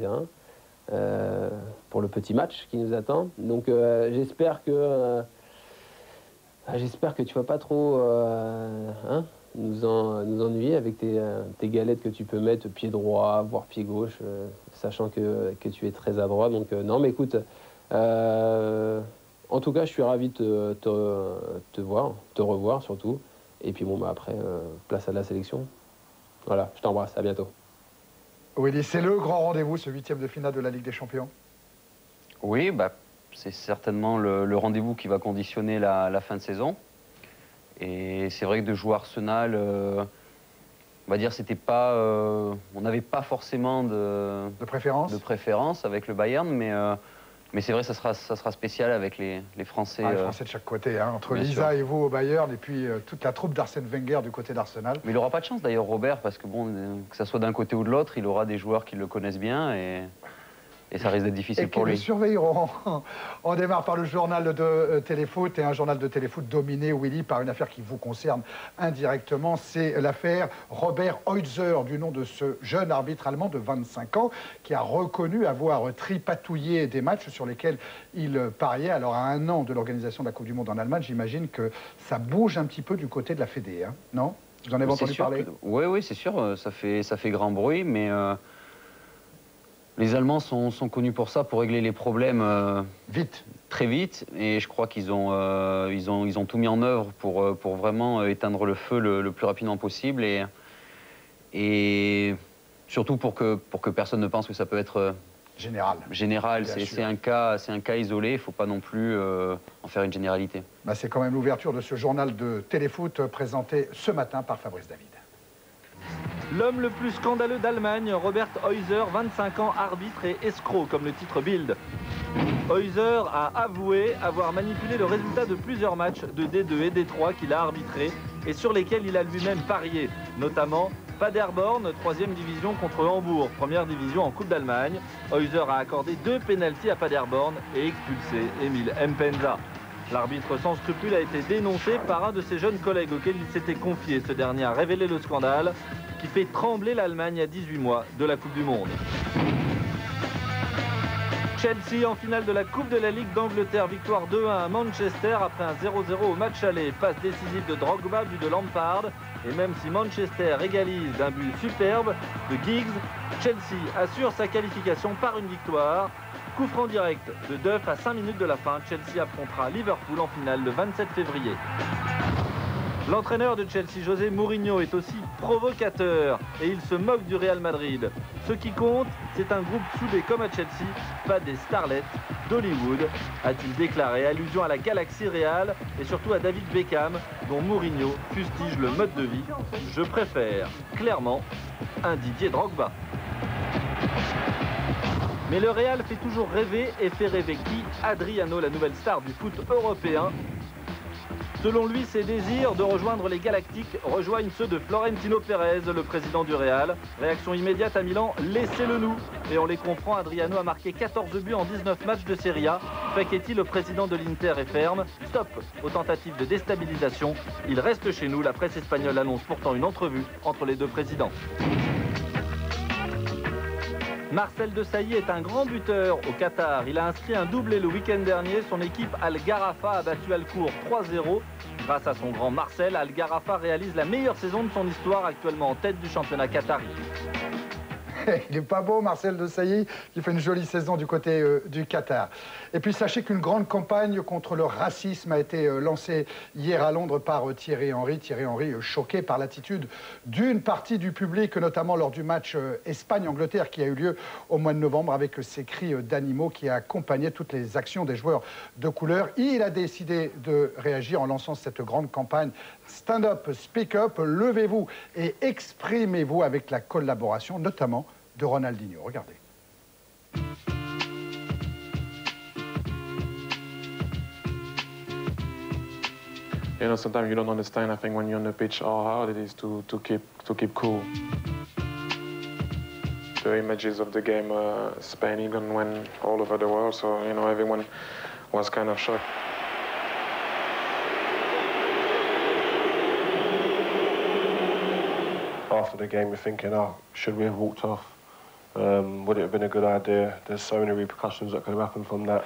terrain pour le petit match qui nous attend. Donc j'espère que tu vas pas trop nous ennuyer avec tes galettes que tu peux mettre pied droit, voire pied gauche, sachant que tu es très adroit. Donc non, mais écoute, en tout cas, je suis ravi de te voir, te revoir surtout. Et puis bon, bah, après, place à la sélection. Voilà, je t'embrasse, à bientôt. Willy, c'est le grand rendez-vous, ce 8e de finale de la Ligue des Champions? Oui, bah, c'est certainement le rendez-vous qui va conditionner la fin de saison. Et c'est vrai que de jouer Arsenal, on va dire, c'était pas, on n'avait pas forcément de préférence avec le Bayern, mais c'est vrai que ça sera spécial avec les Français. Les Français de chaque côté, hein, entre Lisa et vous au Bayern, et puis toute la troupe d'Arsène Wenger du côté d'Arsenal. Mais il n'aura pas de chance d'ailleurs, Robert, parce que bon, que ça soit d'un côté ou de l'autre, il aura des joueurs qui le connaissent bien et ça risque d'être difficile pour lui. Et qui le surveilleront. On démarre par le journal de Téléfoot, et un journal de Téléfoot dominé, Willy, par une affaire qui vous concerne indirectement. C'est l'affaire Robert Heutzer, du nom de ce jeune arbitre allemand de 25 ans, qui a reconnu avoir tripatouillé des matchs sur lesquels il pariait. Alors, à 1 an de l'organisation de la Coupe du Monde en Allemagne, j'imagine que ça bouge un petit peu du côté de la Fédé, hein, non? Vous en avez entendu parler? Oui, c'est sûr, ça fait grand bruit, mais... les Allemands sont connus pour ça, pour régler les problèmes très vite. Et je crois qu'ils ont tout mis en œuvre pour vraiment éteindre le feu le plus rapidement possible. Et surtout pour que personne ne pense que ça peut être général. C'est un cas isolé, il ne faut pas non plus en faire une généralité. Bah, c'est quand même l'ouverture de ce journal de Téléfoot présenté ce matin par Fabrice David. L'homme le plus scandaleux d'Allemagne, Robert Heutzer, 25 ans, arbitre et escroc, comme le titre Bild. Heutzer a avoué avoir manipulé le résultat de plusieurs matchs de D2 et D3 qu'il a arbitrés et sur lesquels il a lui-même parié, notamment Paderborn, 3e division contre Hambourg, 1re division en Coupe d'Allemagne. Heutzer a accordé 2 pénaltys à Paderborn et expulsé Emil Mpenza. L'arbitre sans scrupule a été dénoncé par un de ses jeunes collègues auquel il s'était confié. Ce dernier a révélé le scandale qui fait trembler l'Allemagne à 18 mois de la Coupe du Monde. Chelsea en finale de la Coupe de la Ligue d'Angleterre. Victoire 2-1 à Manchester après un 0-0 au match aller. Passe décisive de Drogba, but de Lampard. Et même si Manchester égalise d'un but superbe de Giggs, Chelsea assure sa qualification par une victoire. Coup franc direct de Duff à 5 minutes de la fin. Chelsea affrontera Liverpool en finale le 27 février. L'entraîneur de Chelsea, José Mourinho, est aussi provocateur et il se moque du Real Madrid. Ce qui compte, c'est un groupe soudé comme à Chelsea, pas des starlets d'Hollywood, a-t-il déclaré, allusion à la galaxie Real et surtout à David Beckham, dont Mourinho fustige le mode de vie. Je préfère, clairement, un Didier Drogba. Mais le Real fait toujours rêver et fait rêver qui? Adriano, la nouvelle star du foot européen. Selon lui, ses désirs de rejoindre les Galactiques rejoignent ceux de Florentino Pérez, le président du Real. Réaction immédiate à Milan, laissez-le nous. Et on les comprend, Adriano a marqué 14 buts en 19 matchs de Serie A. Facchetti, le président de l'Inter, est ferme. Stop aux tentatives de déstabilisation. Il reste chez nous. La presse espagnole annonce pourtant une entrevue entre les deux présidents. Marcel Desailly est un grand buteur au Qatar. Il a inscrit un doublé le week-end dernier. Son équipe Al Gharafa a battu Al Khor 3-0. Grâce à son grand Marcel, Al Gharafa réalise la meilleure saison de son histoire, actuellement en tête du championnat qatari. Il n'est pas beau, Marcel Desailly, qui fait une jolie saison du côté du Qatar. Et puis sachez qu'une grande campagne contre le racisme a été lancée hier à Londres par Thierry Henry. Thierry Henry choqué par l'attitude d'une partie du public, notamment lors du match Espagne-Angleterre qui a eu lieu au mois de novembre, avec ces cris d'animaux qui accompagnaient toutes les actions des joueurs de couleur. Il a décidé de réagir en lançant cette grande campagne Stand Up, Speak Up, levez-vous et exprimez-vous, avec la collaboration notamment de Ronaldinho. Regardez. You know, sometimes you don't understand, I think, when you're on the pitch, how hard it is to keep cool. The images of the game Spain even went all over the world, so, you know, everyone was kind of shocked. After the game, we're thinking, oh, should we have walked off? Would it have been a good idea? There's so many repercussions that could have happened from that.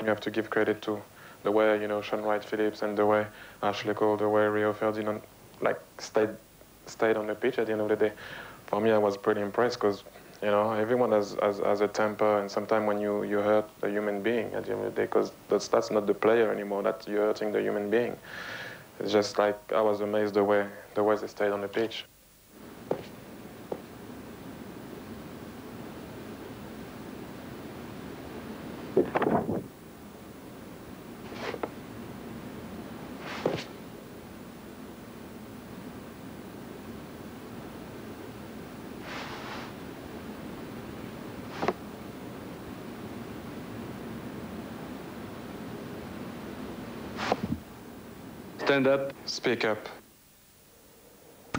You have to give credit to the way, you know, Shaun Wright-Phillips and the way Ashley Cole, the way Rio Ferdinand, like, stayed on the pitch at the end of the day. For me, I was pretty impressed because, you know, everyone has a temper, and sometimes when you hurt a human being at the end of the day, because that's not the player anymore, that you're hurting the human being. It's just like, I was amazed the way they stayed on the pitch. Stand up. Speak up.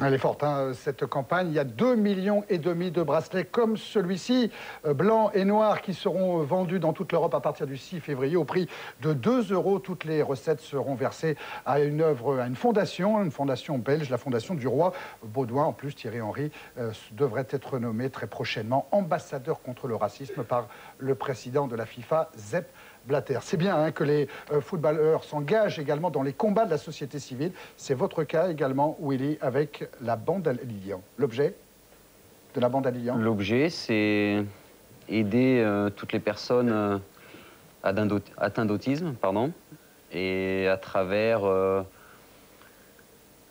Elle est forte, hein, cette campagne. Il y a 2,5 millions de bracelets comme celui-ci, blanc et noir, qui seront vendus dans toute l'Europe à partir du 6 février au prix de 2 €. Toutes les recettes seront versées à une fondation belge, la fondation du roi Baudouin. En plus, Thierry Henry devrait être nommé très prochainement ambassadeur contre le racisme par le président de la FIFA, Sepp Blatter. C'est bien hein, que les footballeurs s'engagent également dans les combats de la société civile. C'est votre cas également, Willy, avec la bande à Lilian. L'objet de la bande à Lilian? L'objet, c'est aider toutes les personnes atteintes d'autisme, pardon, et à travers on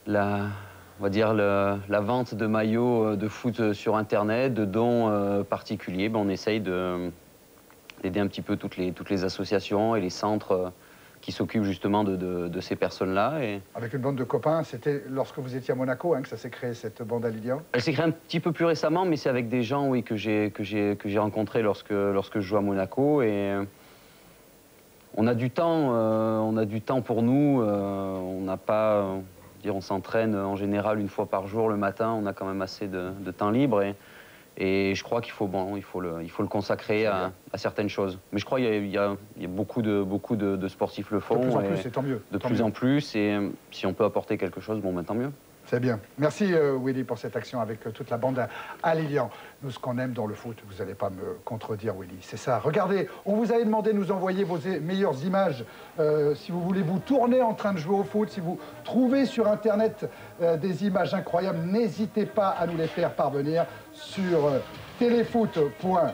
va dire la vente de maillots de foot sur Internet, de dons particuliers, on essaye d'aider un petit peu toutes les associations et les centres qui s'occupent justement de ces personnes-là. Avec une bande de copains, c'était lorsque vous étiez à Monaco hein, que ça s'est créé, cette bande à Lilian? Elle s'est créée un petit peu plus récemment, mais c'est avec des gens oui, que j'ai rencontrés lorsque je joue à Monaco. Et on a du temps pour nous. On n'a pas... on s'entraîne en général une fois par jour le matin. On a quand même assez de temps libre. Et je crois qu'il faut le consacrer à certaines choses. Mais je crois qu'il y a beaucoup de sportifs le font. De plus en plus, et tant mieux. De plus en plus, et si on peut apporter quelque chose, tant mieux. C'est bien. Merci Willy pour cette action avec toute la bande à Lilian. Nous, ce qu'on aime dans le foot, vous n'allez pas me contredire Willy, c'est ça. Regardez, on vous avait demandé de nous envoyer vos meilleures images. Si vous voulez vous tourner en train de jouer au foot, si vous trouvez sur Internet des images incroyables, n'hésitez pas à nous les faire parvenir sur téléfoot.fr.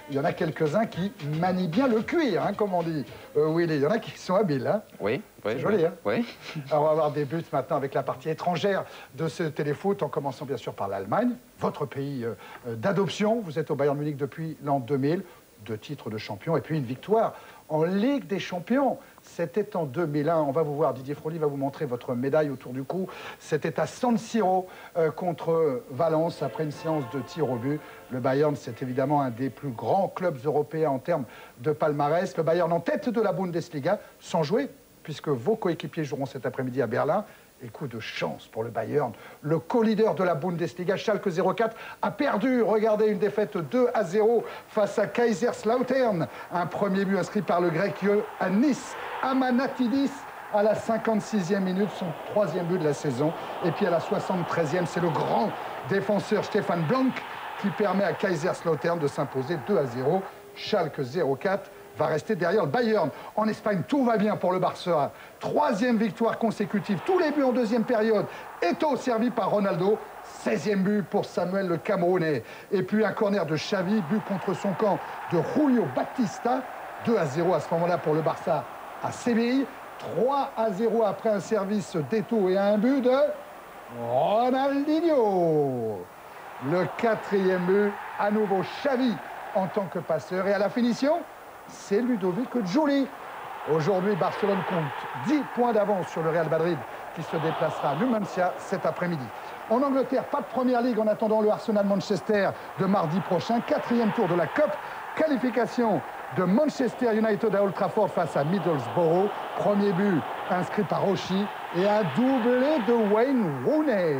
Il y en a quelques-uns qui manient bien le cuir, hein, comme on dit. Willy, il y en a qui sont habiles. Hein. Oui. C'est joli, hein? Oui. Alors, on va avoir des buts maintenant avec la partie étrangère de ce téléfoot, en commençant bien sûr par l'Allemagne, votre pays d'adoption. Vous êtes au Bayern Munich depuis l'an 2000, 2 titres de champion et puis une victoire en Ligue des Champions. C'était en 2001. On va vous voir, Didier Froli va vous montrer votre médaille autour du cou. C'était à San Siro contre Valence après une séance de tir au but. Le Bayern, c'est évidemment un des plus grands clubs européens en termes de palmarès. Le Bayern en tête de la Bundesliga, sans jouer, puisque vos coéquipiers joueront cet après-midi à Berlin. Et coup de chance pour le Bayern. Le co-leader de la Bundesliga, Schalke 04, a perdu. Regardez, une défaite 2-0 face à Kaiserslautern. Un premier but inscrit par le Grec Yannis Amanatidis à la 56e minute, son 3e but de la saison. Et puis à la 73e, c'est le grand défenseur Stefan Blank qui permet à Kaiserslautern de s'imposer 2-0. Schalke 04 va rester derrière le Bayern. En Espagne, tout va bien pour le Barça. 3e victoire consécutive, tous les buts en 2e période. Eto'o servi par Ronaldo. 16e but pour Samuel le Camerounais. Et puis un corner de Xavi, but contre son camp de Julio Batista. 2-0 à ce moment-là pour le Barça à Séville. 3-0 après un service d'Eto'o et un but de Ronaldinho. Le 4e but, à nouveau Xavi en tant que passeur. Et à la finition, c'est Ludovic Giuli. Aujourd'hui, Barcelone compte 10 points d'avance sur le Real Madrid qui se déplacera à Numancia cet après-midi. En Angleterre, pas de première ligue en attendant le Arsenal-Manchester de mardi prochain. 4e tour de la Cup. Qualification de Manchester United à Old Trafford face à Middlesbrough. Premier but inscrit par Oshie et un doublé de Wayne Rooney.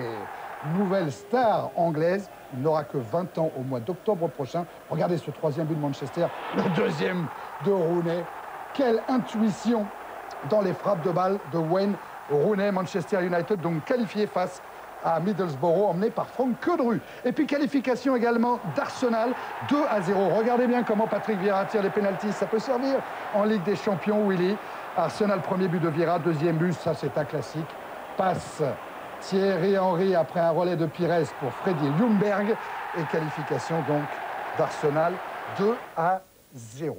Nouvelle star anglaise. Il n'aura que 20 ans au mois d'octobre prochain. Regardez ce 3e but de Manchester, le 2e de Rooney. Quelle intuition dans les frappes de balle de Wayne Rooney. Manchester United donc qualifié face à Middlesbrough, emmené par Franck Quedru. Et puis qualification également d'Arsenal, 2-0. Regardez bien comment Patrick Vieira tire les pénaltys. Ça peut servir en Ligue des Champions, Willy. Arsenal, premier but de Vieira, deuxième but, ça c'est un classique. Passe Thierry Henry après un relais de Pires pour Freddy Ljungberg. Et qualification donc d'Arsenal, 2-0.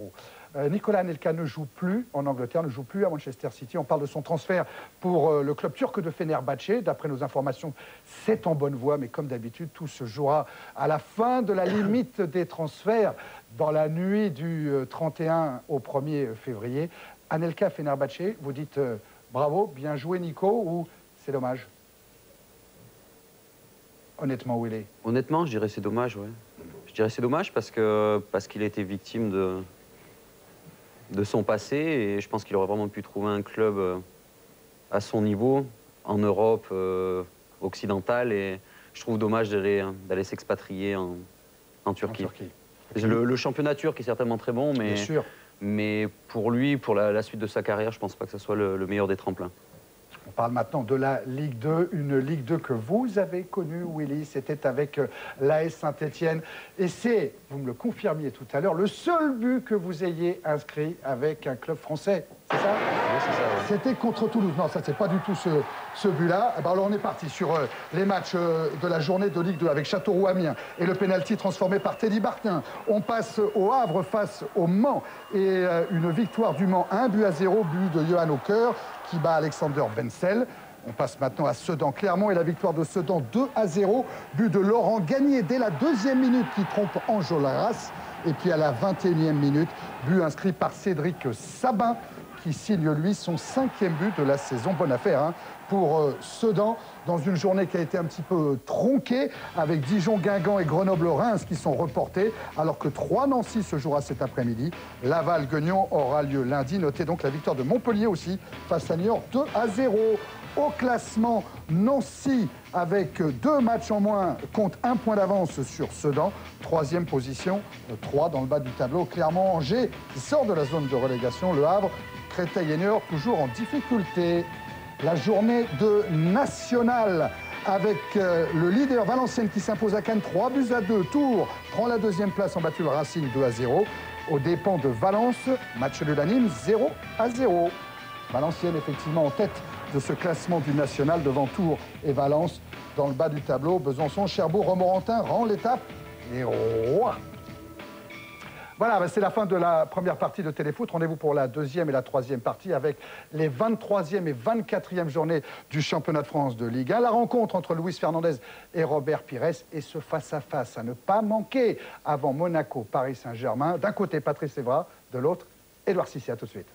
Nicolas Anelka ne joue plus en Angleterre, ne joue plus à Manchester City. On parle de son transfert pour le club turc de Fenerbahçe. D'après nos informations, c'est en bonne voie, mais comme d'habitude, tout se jouera à la fin de la limite des transferts dans la nuit du 31 au 1er février. Anelka, Fenerbahçe, vous dites bravo, bien joué Nico, ou c'est dommage? Honnêtement, où il est? Honnêtement, je dirais c'est dommage, ouais. Je dirais c'est dommage parce qu'il a été victime de son passé et je pense qu'il aurait vraiment pu trouver un club à son niveau en Europe occidentale et je trouve dommage d'aller s'expatrier en Turquie. Le championnat turc est certainement très bon, mais pour lui, pour la suite de sa carrière, je pense pas que ce soit le meilleur des tremplins. On parle maintenant de la Ligue 2, une Ligue 2 que vous avez connue, Willy. C'était avec l'AS Saint-Etienne. Et c'est, vous me le confirmiez tout à l'heure, le seul but que vous ayez inscrit avec un club français. C'est ça? Oui, c'est ça. Ouais. C'était contre Toulouse. Non, ça, c'est pas du tout ce but-là. Alors, on est parti sur les matchs de la journée de Ligue 2 avec Châteauroux-Amiens et le pénalty transformé par Teddy Barquin. On passe au Havre face au Mans et une victoire du Mans, 1-0, but de Johan Aucœur qui bat Alexander Wenzel. On passe maintenant à Sedan-Clermont et la victoire de Sedan 2-0, but de Laurent Gagné dès la 2e minute qui trompe Enjolras. Et puis à la 21e minute, but inscrit par Cédric Sabin qui signe lui son 5e but de la saison. Bonne affaire hein, pour Sedan dans une journée qui a été un petit peu tronquée avec Dijon, Guingamp et Grenoble-Reims qui sont reportés alors que 3 Nancy se jouera cet après-midi. Laval-Guignon aura lieu lundi. Notez donc la victoire de Montpellier aussi face à Niort 2-0. Au classement, Nancy, avec 2 matchs en moins, compte 1 point d'avance sur Sedan. 3e position, 3 dans le bas du tableau. Clermont-Angers, qui sort de la zone de relégation. Le Havre, Créteil et Niort, toujours en difficulté. La journée de National, avec le leader Valenciennes qui s'impose à Cannes 3-2. Tours prend la 2e place en battu le Racing 2-0. Aux dépens de Valence, match de l'Anime 0-0. Valenciennes, effectivement, en tête de ce classement du national devant Tours et Valence. Dans le bas du tableau, Besançon, Cherbourg, Romorantin rend l'étape et roi. Voilà, c'est la fin de la première partie de Téléfoot. Rendez-vous pour la 2e et la 3e partie avec les 23e et 24e journées du championnat de France de Ligue 1. La rencontre entre Luis Fernandez et Robert Pires et ce face-à-face à ne pas manquer avant Monaco, Paris Saint-Germain. D'un côté, Patrice Evra, de l'autre, Édouard Cissé. À tout de suite.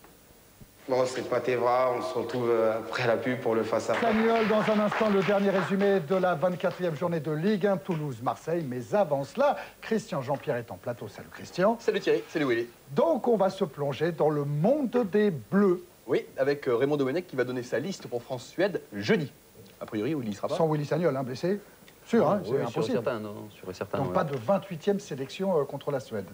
Bon, c'est pas Evra, on se retrouve après la pub pour le face-à-face. Samuel, dans un instant, le dernier résumé de la 24e journée de Ligue 1, Toulouse-Marseille. Mais avant cela, Christian Jean-Pierre est en plateau. Salut Christian. Salut Thierry, salut Willy. Donc on va se plonger dans le monde des Bleus. Oui, avec Raymond Domenech qui va donner sa liste pour France-Suède jeudi. A priori, Willy ne sera pas. Sans Willy Sagnol, hein, blessé. Sûr, hein, c'est impossible. Sûr et certain, Donc ouais. pas de 28e sélection contre la Suède.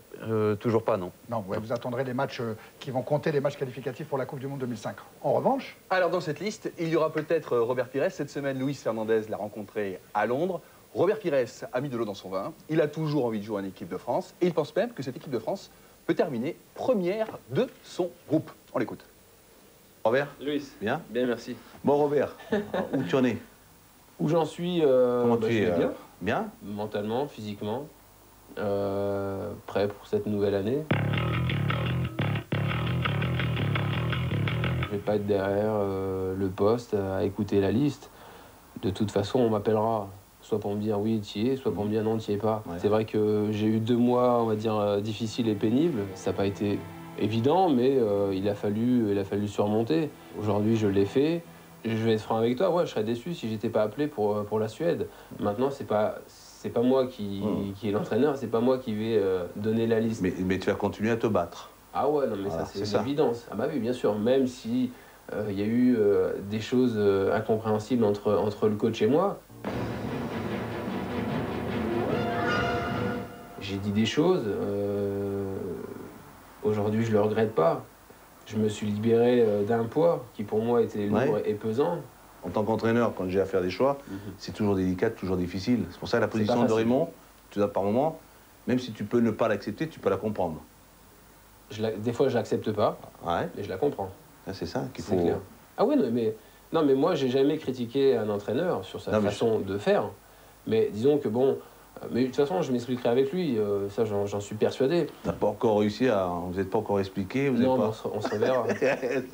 Toujours pas, non. Non, ouais, vous attendrez les matchs qui vont compter les matchs qualificatifs pour la Coupe du Monde 2005. En revanche... Alors dans cette liste, il y aura peut-être Robert Pires. Cette semaine, Luis Fernandez l'a rencontré à Londres. Robert Pires a mis de l'eau dans son vin. Il a toujours envie de jouer en équipe de France. Et il pense même que cette équipe de France peut terminer première de son groupe. On l'écoute. Robert? Luis. Bien? Bien, merci. Bon, Robert, où tu en es? Où j'en suis Comment tu je es vais bien. Bien? Mentalement, physiquement. Prêt pour cette nouvelle année. Je vais pas être derrière le poste à écouter la liste. De toute façon, on m'appellera. Soit pour me dire oui, tu y es, soit pour me dire non, tu y es pas. Ouais. C'est vrai que j'ai eu 2 mois, on va dire, difficiles et pénibles. Ça n'a pas été évident, mais il a fallu surmonter. Aujourd'hui, je l'ai fait. Je vais être franc avec toi, ouais, je serais déçu si j'étais pas appelé pour la Suède. Maintenant, c'est pas moi qui est l'entraîneur, c'est pas moi qui vais donner la liste. Mais tu vas continuer à te battre. Ah ouais, non mais voilà, ça c'est une évidence. Ah bah oui, bien sûr, même si il y a eu des choses incompréhensibles entre le coach et moi. J'ai dit des choses, aujourd'hui je le regrette pas. Je me suis libéré d'un poids qui pour moi était lourd et pesant. En tant qu'entraîneur, quand j'ai à faire des choix, c'est toujours délicat, toujours difficile. C'est pour ça que la position de Raymond, tu as par moment, même si tu peux ne pas l'accepter, tu peux la comprendre. Des fois, je l'accepte pas, mais je la comprends. C'est ça qu'il faut... Clair. Ah oui, non, mais moi, j'ai jamais critiqué un entraîneur sur sa façon de faire. Mais disons que bon... Mais de toute façon, je m'expliquerai avec lui, ça j'en suis persuadé. Tu n'as pas encore réussi à... Vous n'êtes pas encore expliqué, non, pas... on se reverra.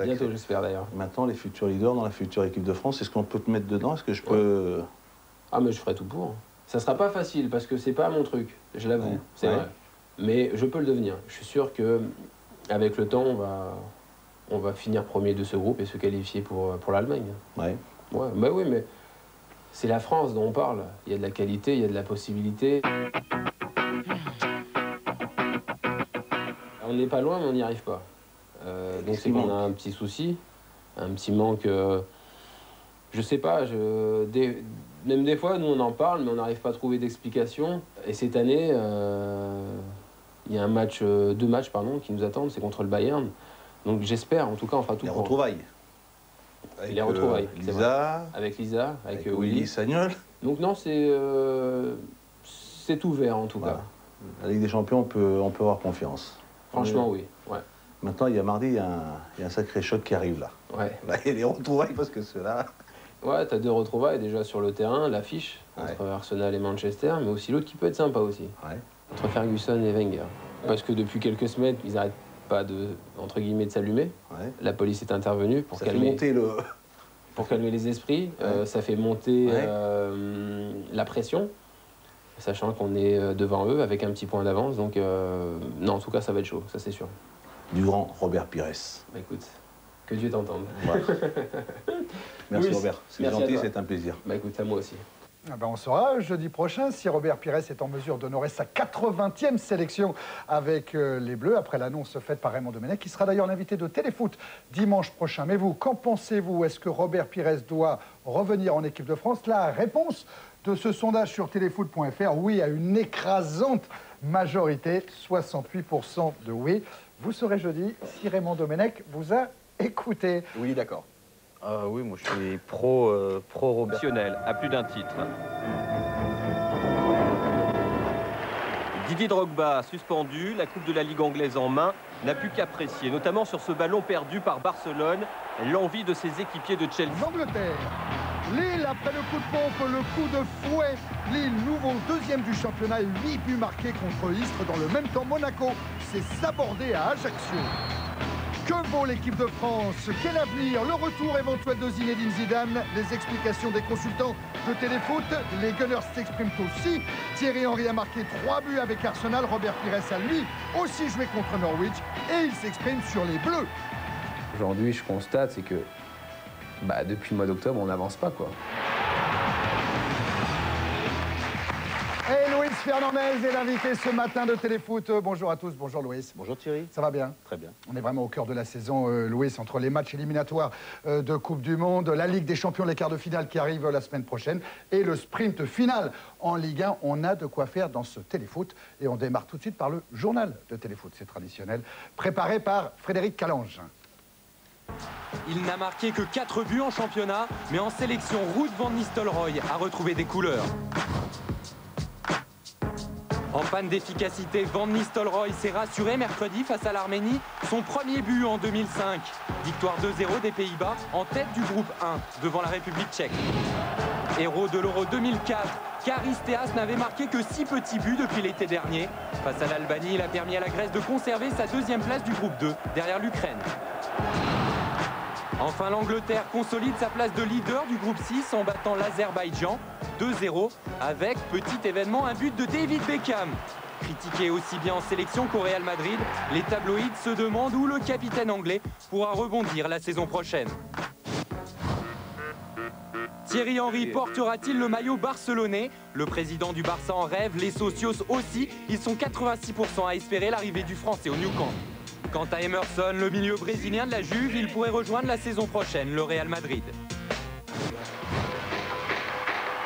Bientôt, j'espère d'ailleurs. Maintenant, les futurs leaders dans la future équipe de France, est-ce qu'on peut te mettre dedans? Est-ce que je peux... Ah, mais je ferai tout pour. Ça sera pas facile, parce que c'est pas mon truc, je l'avoue, c'est vrai. Mais je peux le devenir. Je suis sûr que avec le temps, on va finir premier de ce groupe et se qualifier pour l'Allemagne. Ouais, bah oui, mais... C'est la France dont on parle. Il y a de la qualité, il y a de la possibilité. On n'est pas loin, mais on n'y arrive pas. Donc c'est qu'on a un petit souci, un petit manque. Je sais pas, même des fois, nous on en parle, mais on n'arrive pas à trouver d'explication. Et cette année, il y a deux matchs qui nous attendent, c'est contre le Bayern. Donc j'espère, en tout cas, on fera tout pour... Les retrouvailles. Avec les retrouvailles, Lisa, avec Lisa, avec Willy Sagnol. Donc non, c'est ouvert en tout cas. La Ligue des Champions, on peut avoir confiance. Franchement, oui. Maintenant, il y a mardi, il y a un sacré choc qui arrive là. Là, il y a les retrouvailles parce que ceux-là... Ouais, t'as deux retrouvailles déjà sur le terrain, l'affiche entre Arsenal et Manchester, mais aussi l'autre qui peut être sympa aussi. Entre Ferguson et Wenger. Parce que depuis quelques semaines, ils n'arrêtent pas entre guillemets de s'allumer. La police est intervenue pour calmer les esprits. Ça fait monter la pression, sachant qu'on est devant eux avec un petit point d'avance. Donc non, en tout cas, ça va être chaud, ça c'est sûr. Du grand Robert Pires. Bah, écoute, que Dieu t'entende. Merci Robert, c'est gentil, c'est un plaisir. Bah écoute, à moi aussi. On saura jeudi prochain si Robert Pires est en mesure d'honorer sa 80e sélection avec les Bleus, après l'annonce faite par Raymond Domenech, qui sera d'ailleurs l'invité de Téléfoot dimanche prochain. Mais vous, qu'en pensez-vous? Est-ce que Robert Pires doit revenir en équipe de France? La réponse de ce sondage sur téléfoot.fr, oui, à une écrasante majorité, 68% de oui. Vous saurez jeudi si Raymond Domenech vous a écouté. Oui, d'accord. Oui, moi je suis pro-Robert. À plus d'un titre. Didier Drogba, suspendu, la Coupe de la Ligue anglaise en main, n'a pu qu'apprécier, notamment sur ce ballon perdu par Barcelone, l'envie de ses équipiers de Chelsea. L'Angleterre, Lille après le coup de pompe, le coup de fouet. Lille, nouveau deuxième du championnat, 8 buts marqués contre Istres. Dans le même temps, Monaco s'est sabordé à Ajaccio. Que vaut l'équipe de France? Quel avenir? Le retour éventuel de Zinedine Zidane? Les explications des consultants de Téléfoot. Les Gunners s'expriment aussi. Thierry Henry a marqué 3 buts avec Arsenal. Robert Pires a lui aussi joué contre Norwich. Et il s'exprime sur les Bleus. Aujourd'hui, je constate, c'est que depuis le mois d'octobre, on n'avance pas, quoi. Et Luis Fernandez est l'invité ce matin de Téléfoot. Bonjour à tous, bonjour Luis. Bonjour Thierry. Ça va bien? Très bien. On est vraiment au cœur de la saison, Luis, entre les matchs éliminatoires de Coupe du Monde, la Ligue des Champions, les quarts de finale qui arrivent la semaine prochaine, et le sprint final en Ligue 1. On a de quoi faire dans ce Téléfoot. Et on démarre tout de suite par le journal de Téléfoot, c'est traditionnel, préparé par Frédéric Calange. Il n'a marqué que 4 buts en championnat, mais en sélection, Ruud van Nistelrooy a retrouvé des couleurs. En panne d'efficacité, Van Nistelrooy s'est rassuré mercredi face à l'Arménie. Son premier but en 2005. Victoire 2-0 des Pays-Bas en tête du groupe 1 devant la République tchèque. Héros de l'Euro 2004, Charisteas n'avait marqué que 6 petits buts depuis l'été dernier. Face à l'Albanie, il a permis à la Grèce de conserver sa deuxième place du groupe 2 derrière l'Ukraine. Enfin, l'Angleterre consolide sa place de leader du groupe 6 en battant l'Azerbaïdjan 2-0 avec, petit événement, un but de David Beckham. Critiqué aussi bien en sélection qu'au Real Madrid, les tabloïds se demandent où le capitaine anglais pourra rebondir la saison prochaine. Thierry Henry portera-t-il le maillot barcelonais? Le président du Barça en rêve, les socios aussi. Ils sont 86% à espérer l'arrivée du Français au Nou Camp. Quant à Emerson, le milieu brésilien de la Juve, il pourrait rejoindre la saison prochaine le Real Madrid.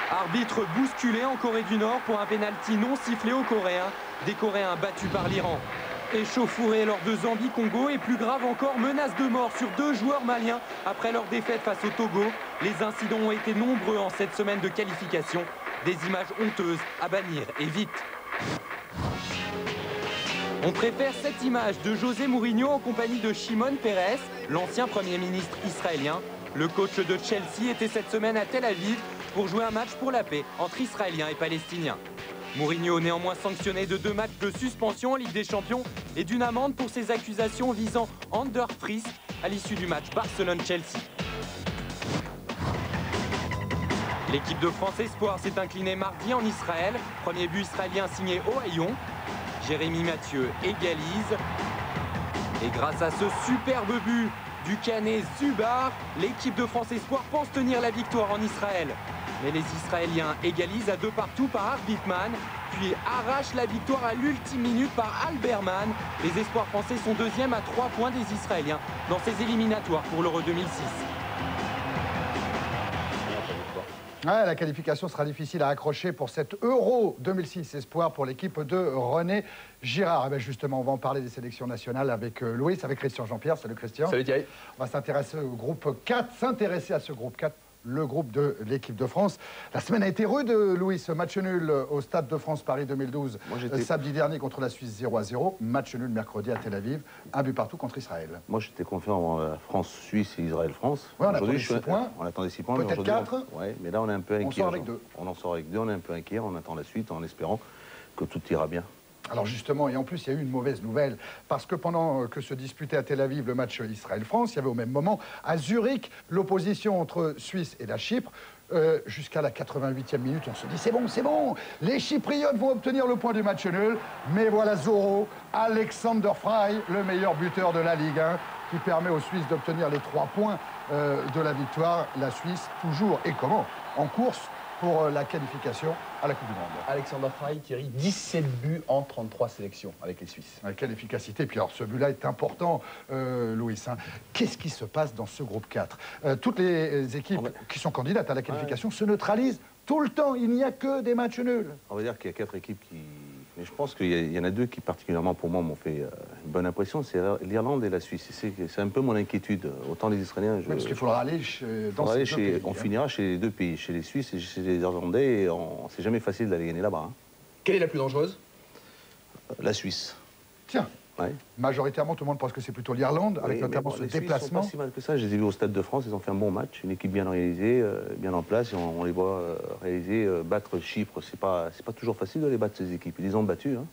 Arbitre bousculé en Corée du Nord pour un pénalty non sifflé aux Coréens. Des Coréens battus par l'Iran. Échauffourée lors de Zambie-Congo et plus grave encore, menace de mort sur 2 joueurs maliens après leur défaite face au Togo. Les incidents ont été nombreux en cette semaine de qualification. Des images honteuses à bannir et vite. On préfère cette image de José Mourinho en compagnie de Shimon Peres, l'ancien Premier ministre israélien. Le coach de Chelsea était cette semaine à Tel Aviv pour jouer un match pour la paix entre Israéliens et Palestiniens. Mourinho néanmoins sanctionné de 2 matchs de suspension en Ligue des Champions et d'une amende pour ses accusations visant Ander Fries à l'issue du match Barcelone-Chelsea. L'équipe de France Espoir s'est inclinée mardi en Israël. Premier but israélien signé Ohayon. Jérémy Mathieu égalise. Et grâce à ce superbe but du Canet Zubar, l'équipe de France Espoir pense tenir la victoire en Israël. Mais les Israéliens égalisent à 2 partout par Arbitman, puis arrachent la victoire à l'ultime minute par Alberman. Les Espoirs français sont 2e à 3 points des Israéliens dans ces éliminatoires pour l'Euro 2006. Ouais, la qualification sera difficile à accrocher pour cet Euro 2006 espoir pour l'équipe de René Girard. Et bien justement, on va en parler des sélections nationales avec Louis, avec Christian Jean-Pierre. Salut Christian. Salut Thierry. On va s'intéresser au groupe 4, à ce groupe 4, le groupe de l'équipe de France. La semaine a été rude, Louis. Ce match nul au Stade de France Paris 2012, samedi dernier contre la Suisse 0-0. Match nul mercredi à Tel Aviv, 1 but partout contre Israël. Moi, j'étais confiant en France-Suisse et Israël-France. Ouais, on attendait 6 points. On attendait 6 points. Peut-être 4. Ouais, mais là, on est un peu inquiet. On sort avec 2. On en sort avec 2, on est un peu inquiet. On attend la suite en espérant que tout ira bien. Alors justement, et en plus, il y a eu une mauvaise nouvelle, parce que pendant que se disputait à Tel Aviv le match Israël-France, il y avait au même moment, à Zurich, l'opposition entre Suisse et la Chypre. Jusqu'à la 88e minute, on se dit c'est bon, les Chypriotes vont obtenir le point du match nul. Mais voilà Zorro, Alexander Frey, le meilleur buteur de la Ligue 1, qui permet aux Suisses d'obtenir les 3 points de la victoire. La Suisse, toujours, et comment, en course pour la qualification à la Coupe du Monde. Alexander Frey, Thierry, 17 buts en 33 sélections avec les Suisses. Quelle efficacité. Puis alors, ce but-là est important, Louis. Hein. Qu'est-ce qui se passe dans ce groupe 4 Toutes les équipes qui sont candidates à la qualification se neutralisent tout le temps. Il n'y a que des matchs nuls. On va dire qu'il y a 4 équipes qui... Mais je pense qu'il y en a 2 qui, particulièrement pour moi, m'ont fait une bonne impression. C'est l'Irlande et la Suisse. C'est un peu mon inquiétude. Autant les Israéliens... Parce qu'il faudra aller dans ces 2 pays. On finira chez les 2 pays, chez les Suisses et chez les Irlandais. Et c'est jamais facile d'aller gagner là-bas. Hein. Quelle est la plus dangereuse? La Suisse. Tiens. Ouais. Majoritairement, tout le monde pense que c'est plutôt l'Irlande, avec notamment ce déplacement. Ils sont pas si mal que ça. Je les ai vus au Stade de France, ils ont fait un bon match, une équipe bien organisée, bien en place, et on les voit réaliser, battre Chypre. C'est pas toujours facile de les battre, ces équipes. Ils les ont battus. Hein.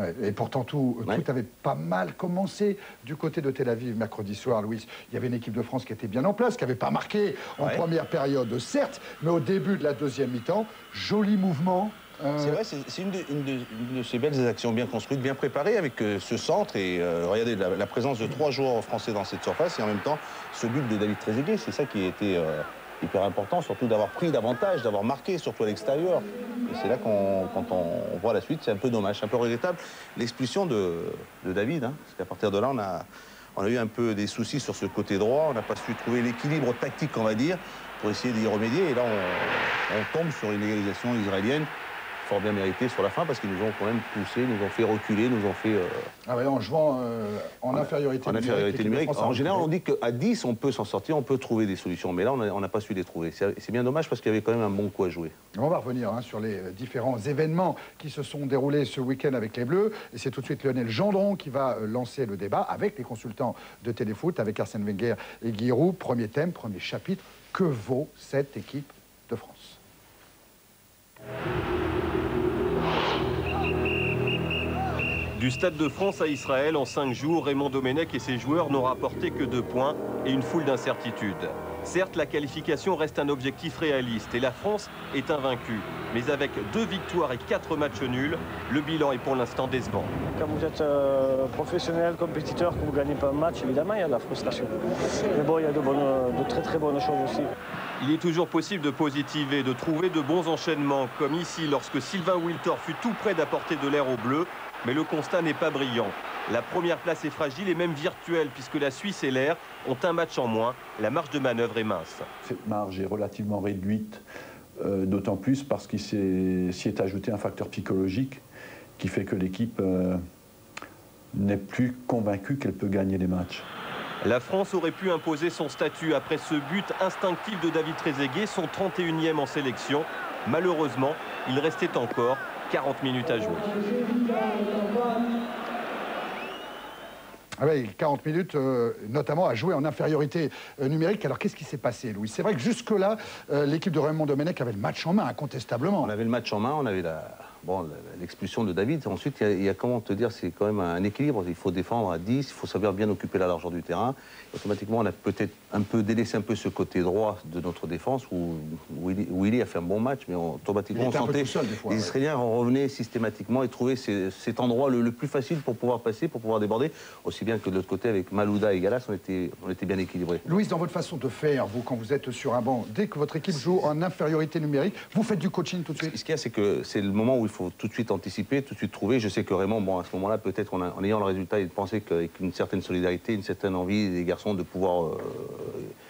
Ouais, et pourtant, tout avait pas mal commencé du côté de Tel Aviv mercredi soir, Louis. Il y avait une équipe de France qui était bien en place, qui n'avait pas marqué en première période, certes, mais au début de la deuxième mi-temps, joli mouvement. C'est vrai, c'est une de ces belles actions bien construites, bien préparées, avec ce centre et regardez la présence de 3 joueurs français dans cette surface et en même temps ce but de David Trezeguet, c'est ça qui a été hyper important, surtout d'avoir pris davantage, d'avoir marqué, surtout à l'extérieur. Et c'est là quand on voit la suite, c'est un peu dommage, un peu regrettable. L'expulsion de David, hein, parce qu'à partir de là, on a eu un peu des soucis sur ce côté droit, on n'a pas su trouver l'équilibre tactique, on va dire, pour essayer d'y remédier. Et là, on tombe sur une égalisation israélienne fort bien mérité sur la fin parce qu'ils nous ont quand même poussé, nous ont fait reculer, nous ont fait... Ah ouais, en jouant en infériorité numérique. En infériorité numérique. En général, on dit qu'à 10, on peut s'en sortir, on peut trouver des solutions. Mais là, on n'a pas su les trouver. C'est bien dommage parce qu'il y avait quand même un bon coup à jouer. On va revenir sur les différents événements qui se sont déroulés ce week-end avec les Bleus. Et c'est tout de suite Lionel Gendron qui va lancer le débat avec les consultants de Téléfoot, avec Arsène Wenger et Guy Roux. Premier thème, premier chapitre. Que vaut cette équipe de France ? Du Stade de France à Israël, en 5 jours, Raymond Domenech et ses joueurs n'ont rapporté que 2 points et une foule d'incertitudes. Certes, la qualification reste un objectif réaliste et la France est invaincue. Mais avec 2 victoires et 4 matchs nuls, le bilan est pour l'instant décevant. Quand vous êtes professionnel, compétiteur, que vous ne gagnez pas un match, évidemment, il y a de la frustration. Mais bon, il y a de très bonnes choses aussi. Il est toujours possible de positiver, de trouver de bons enchaînements, comme ici lorsque Sylvain Wiltord fut tout près d'apporter de l'air aux Bleus. Mais le constat n'est pas brillant. La première place est fragile et même virtuelle puisque la Suisse et l'Air ont un match en moins. La marge de manœuvre est mince. Cette marge est relativement réduite, d'autant plus parce qu'il s'y est ajouté un facteur psychologique qui fait que l'équipe n'est plus convaincue qu'elle peut gagner les matchs. La France aurait pu imposer son statut après ce but instinctif de David Trezeguet, son 31e en sélection. Malheureusement, il restait encore 40 minutes à jouer. Ah oui, 40 minutes, notamment à jouer en infériorité numérique. Alors, qu'est-ce qui s'est passé, Louis? C'est vrai que jusque-là, l'équipe de Raymond Domenech avait le match en main, incontestablement. On avait le match en main, on avait l'expulsion de David. Ensuite, il y a comment te dire, c'est quand même un équilibre. Il faut défendre à 10, il faut savoir bien occuper la largeur du terrain. Et automatiquement, on a peut-être un peu délaissé un peu ce côté droit de notre défense où Willy a fait un bon match, mais automatiquement, on sentait les Israéliens revenaient systématiquement et trouvaient cet endroit le plus facile pour pouvoir passer, pour pouvoir déborder. Aussi bien que de l'autre côté, avec Malouda et Galas, on était bien équilibrés. Louis, dans votre façon de faire, vous, quand vous êtes sur un banc, dès que votre équipe joue en infériorité numérique, vous faites du coaching tout de suite? Ce qu'il y a, c'est que c'est le moment où il faut tout de suite anticiper, tout de suite trouver. Je sais que Raymond, bon, à ce moment-là, peut-être en ayant le résultat, il pensait qu'avec une certaine solidarité, une certaine envie des garçons de pouvoir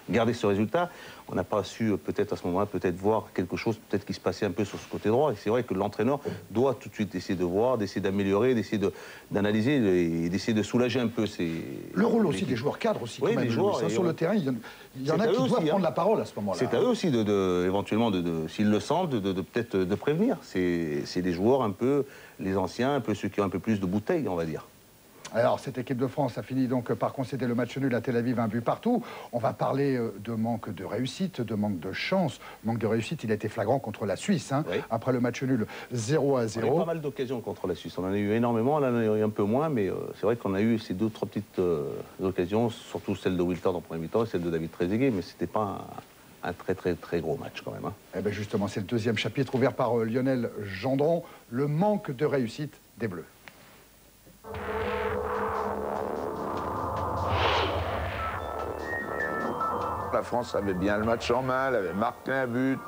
garder ce résultat, on n'a pas su peut-être à ce moment-là voir quelque chose peut-être qui se passait un peu sur ce côté droit. Et c'est vrai que l'entraîneur doit tout de suite essayer de voir, d'essayer d'améliorer, d'essayer d'analyser et d'essayer de soulager un peu le rôle aussi des joueurs cadres aussi. Oui, des joueurs, sur le terrain, il y en a qui doivent prendre la parole à ce moment-là. C'est à eux aussi éventuellement s'ils le sentent, peut-être de prévenir. C'est des joueurs un peu les anciens, un peu ceux qui ont un peu plus de bouteilles, on va dire. Alors, cette équipe de France a fini donc par concéder le match nul à Tel Aviv, un but partout. On va parler de manque de réussite, de manque de chance. Manque de réussite, il a été flagrant contre la Suisse, hein, oui. Après le match nul 0-0. On a eu pas mal d'occasions contre la Suisse. On en a eu énormément, on en a eu un peu moins, mais c'est vrai qu'on a eu ces 2 ou 3 petites occasions, surtout celle de Wiltord en premier mi-temps et celle de David Trezeguet, mais c'était pas un très gros match quand même. Hein. Eh bien justement, c'est le 2e chapitre ouvert par Lionel Gendron, le manque de réussite des Bleus. La France avait bien le match en main, elle avait marqué un but,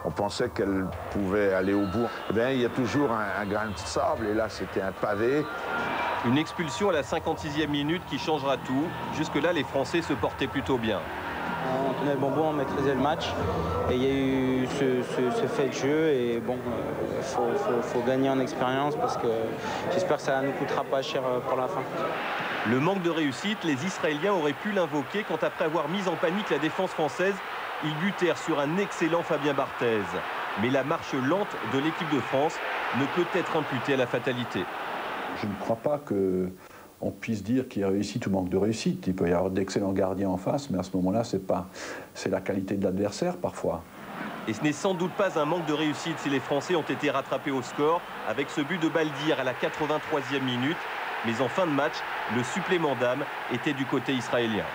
on pensait qu'elle pouvait aller au bout. Eh bien, il y a toujours un grain de sable, et là c'était un pavé. Une expulsion à la 56e minute qui changera tout. Jusque-là, les Français se portaient plutôt bien. On tenait le bonbon, on maîtrisait le match, et il y a eu ce fait de jeu, et bon, faut gagner en expérience, parce que j'espère que ça ne nous coûtera pas cher pour la fin. Le manque de réussite, les Israéliens auraient pu l'invoquer quand, après avoir mis en panique la défense française, ils butèrent sur un excellent Fabien Barthez. Mais la marche lente de l'équipe de France ne peut être imputée à la fatalité. Je ne crois pas qu'on puisse dire qu'il y a réussite ou manque de réussite. Il peut y avoir d'excellents gardiens en face, mais à ce moment-là, c'est la qualité de l'adversaire parfois. Et ce n'est sans doute pas un manque de réussite si les Français ont été rattrapés au score avec ce but de Baldir à la 83e minute. Mais en fin de match, le supplément d'âme était du côté israélien.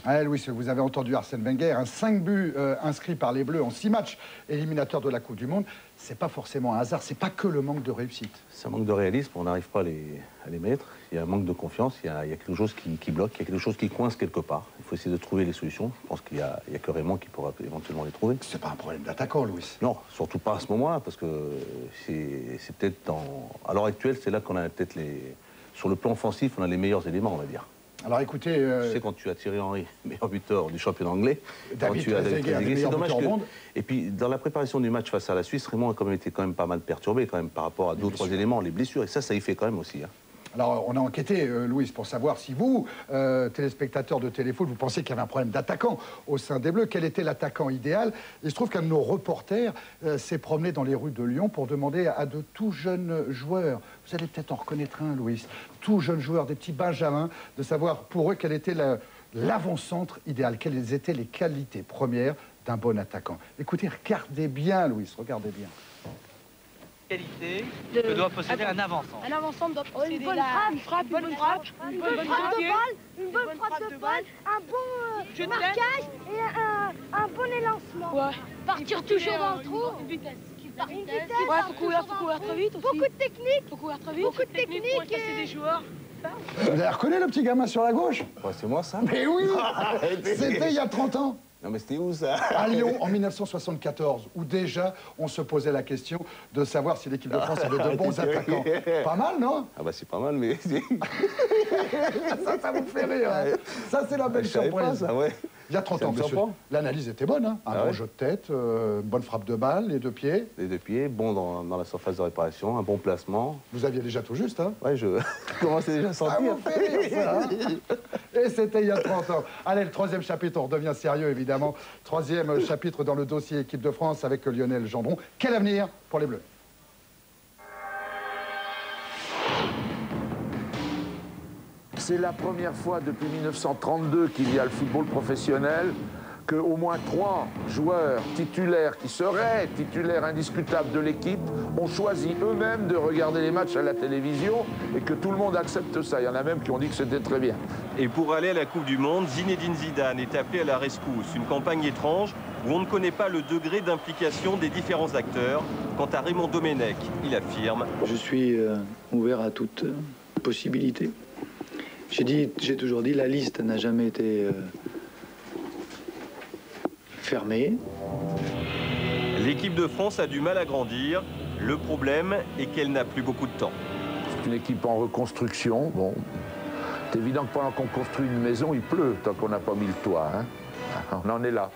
Ah, Louis, vous avez entendu Arsène Wenger, 5 buts inscrits par les Bleus en 6 matchs éliminateurs de la Coupe du Monde. C'est pas forcément un hasard, c'est pas que le manque de réussite. C'est un manque de réalisme, on n'arrive pas à les mettre. Il y a un manque de confiance, il y a quelque chose qui bloque, il y a quelque chose qui coince quelque part. Il faut essayer de trouver les solutions. Je pense qu'il y a que Raymond qui pourra éventuellement les trouver. C'est pas un problème d'attaquant, Louis. Non, surtout pas à ce moment-là, parce que c'est peut-être à l'heure actuelle, c'est là qu'on a peut-être sur le plan offensif, on a les meilleurs éléments, on va dire. Alors écoutez... Tu sais, quand tu as Thierry Henry, meilleur buteur du championnat anglais, David Trezeguet, c'est dommage que... Et puis, dans la préparation du match face à la Suisse, Raymond a quand même été pas mal perturbé quand même, par rapport à d'autres éléments, les blessures, et ça y fait quand même aussi. Hein. Alors, on a enquêté, Louis, pour savoir si vous, téléspectateurs de Téléfoot, vous pensez qu'il y avait un problème d'attaquant au sein des Bleus. Quel était l'attaquant idéal? Il se trouve qu'un de nos reporters s'est promené dans les rues de Lyon pour demander à de tout jeunes joueurs, vous allez peut-être en reconnaître un, Louis, tout jeunes joueurs, des petits benjamins, de savoir pour eux quel était l'avant-centre idéal, quelles étaient les qualités premières d'un bon attaquant. Écoutez, regardez bien, Louis, regardez bien. Que doit posséder un avant-centre. Un avant-centre doit posséder une bonne frappe, une bonne frappe de balle, un bon marquage et un bon élancement. Ouais. Partir toujours dans le trou. Une vitesse. Ouais, faut courir très vite aussi. Beaucoup de technique. Faut courir très vite. Beaucoup de technique. Pour effacer des joueurs. Vous avez reconnu le petit gamin sur la gauche? Ouais, c'est moi ça. Mais oui. C'était il y a 30 ans. Non mais c'était où ça? À Lyon, en 1974, où déjà on se posait la question de savoir si l'équipe de France avait de bons attaquants. Pas mal, non? Ah bah c'est pas mal, mais... ça vous fait rire. Hein. Ça, c'est la belle surprise. Pas, ça, ouais. Il y a 30 ans, monsieur. L'analyse était bonne, hein. Un bon jeu de tête, bonne frappe de balle, les 2 pieds. Les 2 pieds, bon dans la surface de réparation, un bon placement. Vous aviez déjà tout juste, hein? Ouais, je commençais déjà à sentir. Ça, hein. Et c'était il y a 30 ans. Allez, le 3e chapitre, on redevient sérieux, évidemment. 3e chapitre dans le dossier équipe de France avec Lionel Gendron. Quel avenir pour les Bleus? C'est la première fois depuis 1932 qu'il y a le football professionnel qu'au moins 3 joueurs titulaires qui seraient titulaires indiscutables de l'équipe ont choisi eux-mêmes de regarder les matchs à la télévision et que tout le monde accepte ça. Il y en a même qui ont dit que c'était très bien. Et pour aller à la Coupe du Monde, Zinedine Zidane est appelé à la rescousse. Une campagne étrange où on ne connaît pas le degré d'implication des différents acteurs. Quant à Raymond Domenech, il affirme « Je suis ouvert à toute possibilité. J'ai toujours dit, la liste n'a jamais été fermée. » L'équipe de France a du mal à grandir. Le problème est qu'elle n'a plus beaucoup de temps. C'est une équipe en reconstruction. Bon, c'est évident que pendant qu'on construit une maison, il pleut tant qu'on n'a pas mis le toit. Hein. On en est là.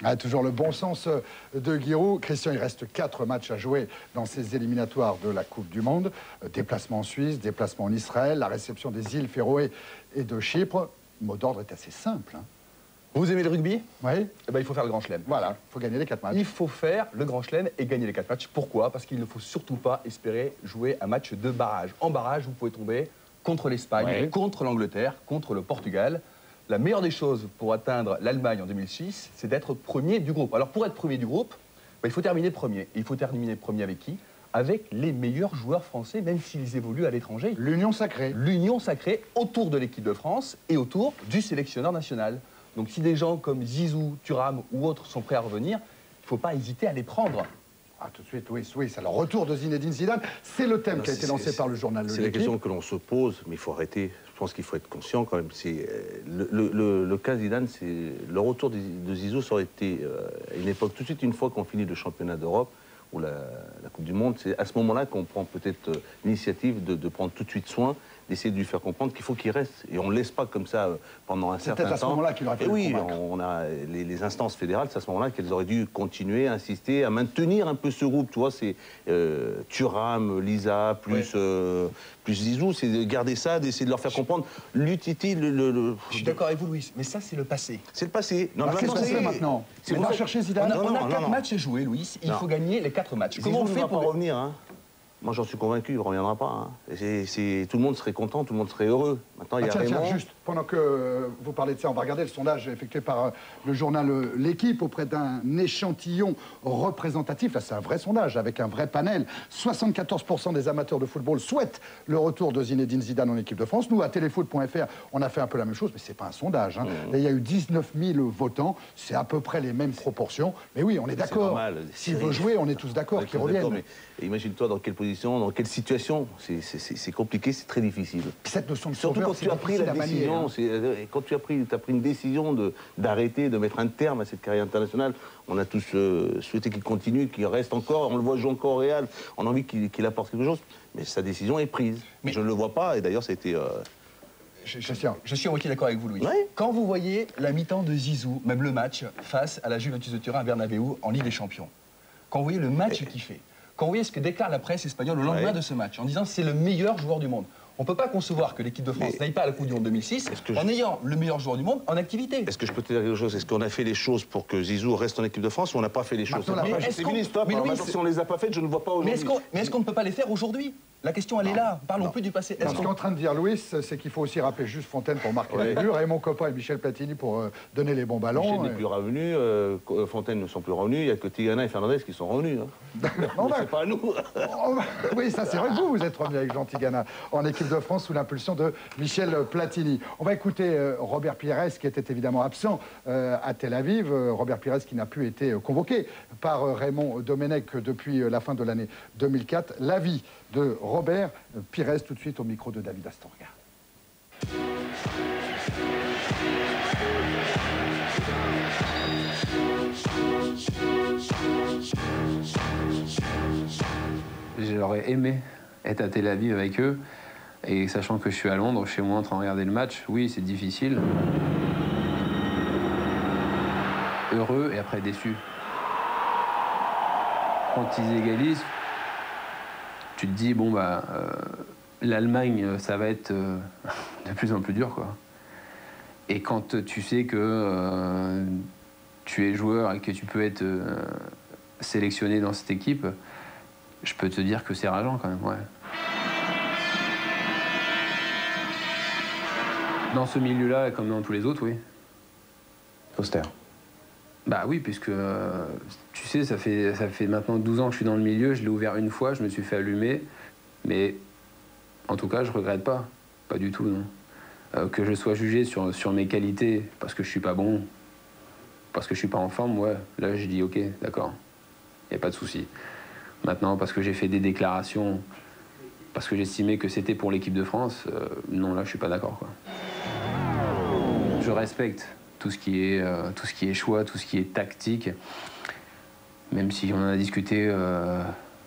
Ah, toujours le bon sens de Giroud. Christian, il reste 4 matchs à jouer dans ces éliminatoires de la Coupe du Monde. Déplacement en Suisse, déplacement en Israël, la réception des îles Féroé et de Chypre. Le mot d'ordre est assez simple. Hein. Vous aimez le rugby? Oui. Eh ben, il faut faire le grand chelem. Voilà, il faut gagner les 4 matchs. Il faut faire le grand chelem et gagner les 4 matchs. Pourquoi? Parce qu'il ne faut surtout pas espérer jouer un match de barrage. En barrage, vous pouvez tomber contre l'Espagne, contre l'Angleterre, contre le Portugal. La meilleure des choses pour atteindre l'Allemagne en 2006, c'est d'être premier du groupe. Alors pour être premier du groupe, il faut terminer premier. Et il faut terminer premier avec qui? Avec les meilleurs joueurs français, même s'ils évoluent à l'étranger. L'union sacrée. L'union sacrée autour de l'équipe de France et autour du sélectionneur national. Donc si des gens comme Zizou, Thuram ou autres sont prêts à revenir, il ne faut pas hésiter à les prendre. Ah, tout de suite, oui, c'est le retour de Zinedine Zidane. C'est le thème qui a été lancé par le journal. C'est la question que l'on se pose, mais il faut arrêter. Je pense qu'il faut être conscient quand même. Le cas Zidane, c'est le retour de Zizou, ça aurait été à une époque, tout de suite, une fois qu'on finit le championnat d'Europe ou la Coupe du Monde, c'est à ce moment-là qu'on prend peut-être l'initiative de prendre tout de suite soin, d'essayer de lui faire comprendre qu'il faut qu'il reste. Et on ne le laisse pas comme ça pendant un certain temps. C'est peut-être à ce moment-là qu'il aurait fallu le convaincre. On a les instances fédérales, c'est à ce moment-là qu'elles auraient dû continuer, insister, à maintenir un peu ce groupe. Tu vois, c'est Thuram, Lisa, plus Zizou, c'est de garder ça, d'essayer de leur faire comprendre l'utilité. Je suis d'accord avec vous, Louis, mais ça, c'est le passé. C'est le passé. Qu'est-ce qu'on fait maintenant? On va chercher Zidane. On a 4 matchs à jouer, Louis. Il faut gagner les 4 matchs. Comment on fait pour revenir, hein? Moi, j'en suis convaincu, il ne reviendra pas. Hein. Tout le monde serait content, tout le monde serait heureux. Maintenant, il y a Raymond... Tiens, juste, pendant que vous parlez de ça, on va regarder le sondage effectué par le journal L'Équipe auprès d'un échantillon représentatif. Là, c'est un vrai sondage, avec un vrai panel. 74% des amateurs de football souhaitent le retour de Zinedine Zidane en équipe de France. Nous, à téléfoot.fr, on a fait un peu la même chose, mais ce n'est pas un sondage. Hein. Là, il y a eu 19 000 votants. C'est à peu près les mêmes proportions. Mais oui, on est d'accord. S'il veut jouer, on est tous d'accord qu'il revienne. Imagine-toi dans quelle position, dans quelle situation. C'est compliqué, c'est très difficile. Cette notion de surtout quand tu as pris la décision, quand tu as pris une décision d'arrêter, de mettre un terme à cette carrière internationale, on a tous souhaité qu'il continue, qu'il reste encore, on le voit jouer encore au Real, on a envie qu'il apporte quelque chose, mais sa décision est prise. Mais je ne le vois pas, et d'ailleurs ça a été... Je suis à moitié d'accord avec vous, Louis. Quand vous voyez la mi-temps de Zizou, même le match, face à la Juventus de Turin à Bernabéu en Ligue des Champions, quand vous voyez le match qu'il fait, quand vous voyez ce que déclare la presse espagnole au lendemain de ce match, en disant c'est le meilleur joueur du monde, on ne peut pas concevoir que l'équipe de France n'aille pas à la Coupe du Monde 2006 en ayant le meilleur joueur du monde en activité. Est-ce que je peux te dire quelque chose? Est-ce qu'on a fait les choses pour que Zizou reste en équipe de France ou on n'a pas fait les choses? C'est fini, stop. Si on ne les a pas faites, je ne vois pas aujourd'hui. Mais est-ce qu'on ne peut pas les faire aujourd'hui? La question, elle est là. Parlons plus du passé. Ce qu'on est en train de dire, Louis, c'est qu'il faut aussi rappeler juste Fontaine pour marquer les buts, Raymond Kopa et Michel Platini pour donner les bons ballons. Michel n'est plus revenu, Fontaine ne sont plus revenus, il n'y a que Tigana et Fernandez qui sont revenus. Hein. C'est pas à nous. Oui, ça c'est vrai que vous êtes revenu avec Jean Tigana en équipe de France sous l'impulsion de Michel Platini. On va écouter Robert Pires, qui était évidemment absent à Tel Aviv. Robert Pires qui n'a plus été convoqué par Raymond Domenech depuis la fin de l'année 2004. L'avis de Robert Pires, tout de suite au micro de David Astorga. J'aurais aimé être à Tel Aviv avec eux, et sachant que je suis à Londres, chez moi, en train de regarder le match, oui, c'est difficile. heureux et après déçu. Quand ils égalisent, tu te dis, bon, bah, l'Allemagne, ça va être de plus en plus dur, quoi. Et quand tu sais que tu es joueur et que tu peux être sélectionné dans cette équipe, je peux te dire que c'est rageant quand même, ouais. Dans ce milieu-là, comme dans tous les autres, oui. Austère. Bah oui, puisque tu sais, ça fait maintenant 12 ans que je suis dans le milieu, je l'ai ouvert une fois, je me suis fait allumer, mais en tout cas, je regrette pas. Pas du tout, non. Que je sois jugé sur mes qualités parce que je suis pas bon, parce que je suis pas en forme, ouais, là je dis ok, d'accord, il n'y a pas de souci. Maintenant, parce que j'ai fait des déclarations, parce que j'estimais que c'était pour l'équipe de France, non, là je suis pas d'accord, quoi. Je respecte tout ce qui est choix, tout ce qui est tactique, même si on en a discuté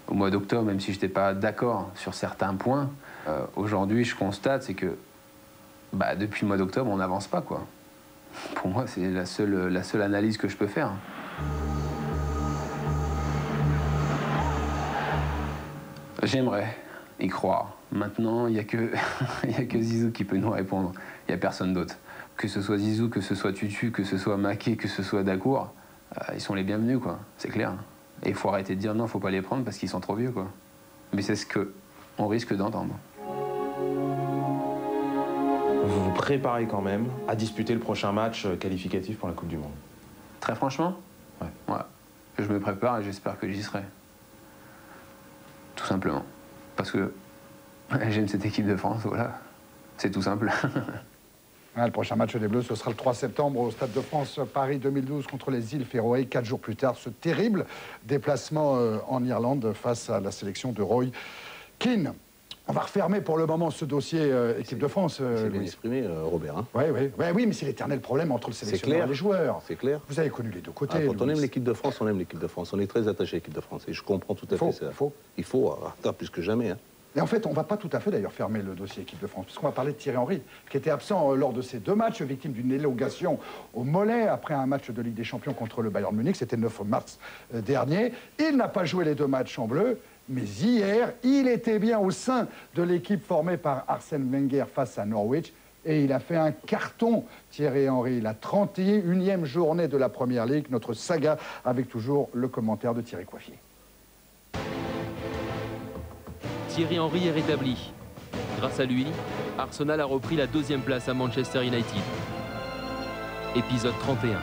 au mois d'octobre, même si je n'étais pas d'accord sur certains points, aujourd'hui je constate, c'est que bah, depuis le mois d'octobre, on n'avance pas, quoi. Pour moi, c'est la seule analyse que je peux faire. J'aimerais y croire. Maintenant, il n'y a que Zizou qui peut nous répondre. Il n'y a personne d'autre. Que ce soit Zizou, que ce soit Tutu, que ce soit Maké, que ce soit Dacour, ils sont les bienvenus, quoi. C'est clair. Et il faut arrêter de dire non, il ne faut pas les prendre parce qu'ils sont trop vieux, quoi. Mais c'est ce qu'on risque d'entendre. Vous vous préparez quand même à disputer le prochain match qualificatif pour la Coupe du Monde? Très franchement? Ouais. Ouais. Je me prépare et j'espère que j'y serai. Tout simplement. Parce que j'aime cette équipe de France, voilà. C'est tout simple. Le prochain match des Bleus, ce sera le 3 septembre au Stade de France, Paris 2012 contre les îles Féroé. 4 jours plus tard, ce terrible déplacement en Irlande face à la sélection de Roy Keane. On va refermer pour le moment ce dossier équipe de France. C'est bien exprimé, Robert. Hein. Oui, mais c'est l'éternel problème entre le sélectionneur et les joueurs. C'est clair. Vous avez connu les deux côtés. Quand on aime l'équipe de France, on aime l'équipe de France. On est très attaché à l'équipe de France. Et je comprends tout à fait ça. Il faut, plus que jamais. Hein. Et en fait, on ne va pas tout à fait d'ailleurs fermer le dossier équipe de France, puisqu'on va parler de Thierry Henry, qui était absent lors de ces 2 matchs, victime d'une élongation au mollet après un match de Ligue des Champions contre le Bayern Munich. C'était le 9 mars dernier. Il n'a pas joué les 2 matchs en bleu, mais hier, il était bien au sein de l'équipe formée par Arsène Wenger face à Norwich. Et il a fait un carton, Thierry Henry, la 31e journée de la Première Ligue. Notre saga avec toujours le commentaire de Thierry Coiffier. Thierry Henry est rétabli. Grâce à lui, Arsenal a repris la 2e place à Manchester United. Épisode 31.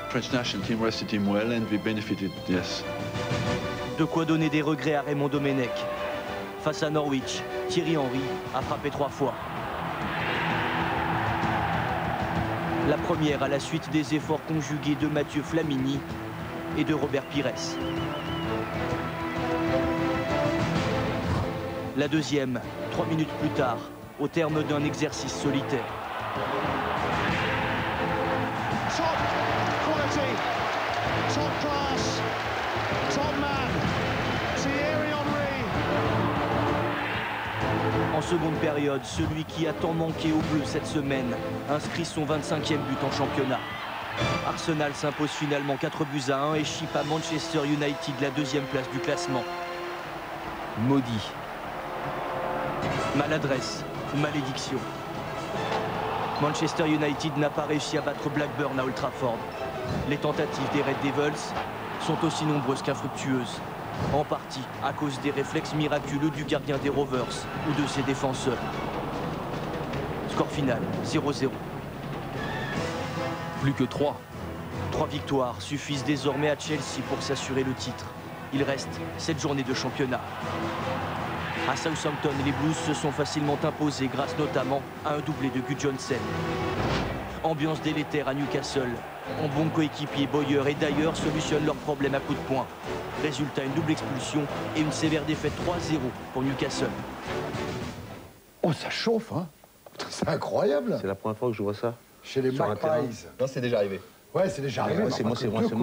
French national team rested him well and we benefited, yes. De quoi donner des regrets à Raymond Domenech. Face à Norwich, Thierry Henry a frappé 3 fois. La première à la suite des efforts conjugués de Mathieu Flamini et de Robert Pires. La deuxième, 3 minutes plus tard, au terme d'un exercice solitaire. Top quality, top class, top man, Thierry Henry. En seconde période, celui qui a tant manqué aux Bleus cette semaine inscrit son 25e but en championnat. Arsenal s'impose finalement 4-1 et chip à Manchester United la 2e place du classement. Maudit. Maladresse ou malédiction. Manchester United n'a pas réussi à battre Blackburn à Old Trafford. Les tentatives des Red Devils sont aussi nombreuses qu'infructueuses, en partie à cause des réflexes miraculeux du gardien des Rovers ou de ses défenseurs. Score final, 0-0. Plus que 3. 3 victoires suffisent désormais à Chelsea pour s'assurer le titre. Il reste 7 journées de championnat. À Southampton, les Blues se sont facilement imposés grâce notamment à un doublé de Gudjohnsen. Ambiance délétère à Newcastle. Mon bon coéquipier Boyer et d'ailleurs solutionnent leurs problèmes à coups de poing. Résultat, une double expulsion et une sévère défaite 3-0 pour Newcastle. Oh, ça chauffe, hein? C'est incroyable. C'est la première fois que je vois ça. Chez les Magpies. Non, c'est déjà arrivé. Ouais, c'est déjà arrivé. C'est moi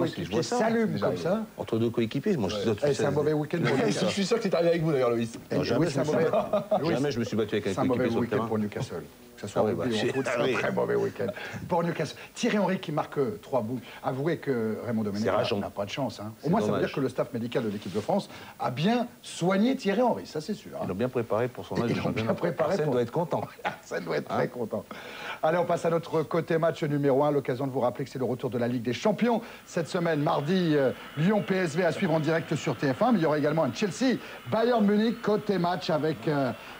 qui je vois ça. S'allument comme ça. Entre 2 coéquipiers. Moi, c'est un mauvais week-end pour Newcastle. Je suis sûr que c'est arrivé avec vous d'ailleurs, Loïs. Jamais je me suis battu avec un coéquipier sur le terrain. C'est un mauvais week-end pour Newcastle. que ce soit en rugby ou en foot, c'est un très mauvais week-end. Pour Newcastle, Thierry Henry qui marque 3 buts. Avouez que Raymond Domenech n'a pas de chance. Hein. Au moins, ça veut dire que le staff médical de l'équipe de France a bien soigné Thierry Henry, ça c'est sûr. Hein. Ils l'ont bien préparé pour son match. Arsène doit être content. Arsène doit être très content. Allez, on passe à notre côté match numéro 1. L'occasion de vous rappeler que c'est le retour de la Ligue des Champions. Cette semaine, mardi, Lyon-PSV à suivre en direct sur TF1. Mais il y aura également un Chelsea-Bayern Munich côté match avec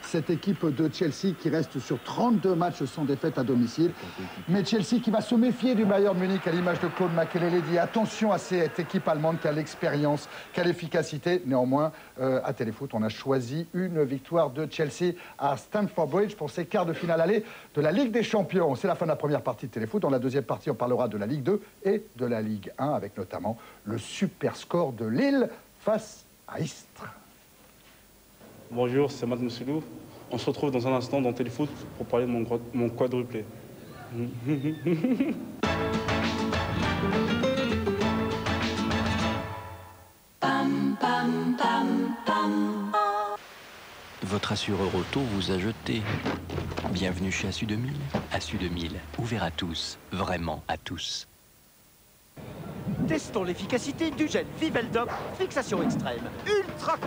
cette équipe de Chelsea qui reste sur 32 matchs sans défaite à domicile. Mais Chelsea qui va se méfier du Bayern Munich à l'image de Claude Makelele dit attention à cette équipe allemande qui a l'expérience, qui a l'efficacité. Néanmoins, à Téléfoot, on a choisi une victoire de Chelsea à Stamford Bridge pour ces quarts de finale aller de la Ligue des Champions. C'est la fin de la première partie de Téléfoot. Dans la deuxième partie, on parlera de la Ligue 2 et de la Ligue 1 avec notamment le super score de Lille face à Istres. Bonjour, c'est Matt Mousselou. On se retrouve dans un instant dans Téléfoot pour parler de mon quadruplé. Votre assureur auto vous a jeté. Bienvenue chez Assu 2000. Assu 2000, ouvert à tous, vraiment à tous. Testons l'efficacité du gel Viveldop, fixation extrême, ultra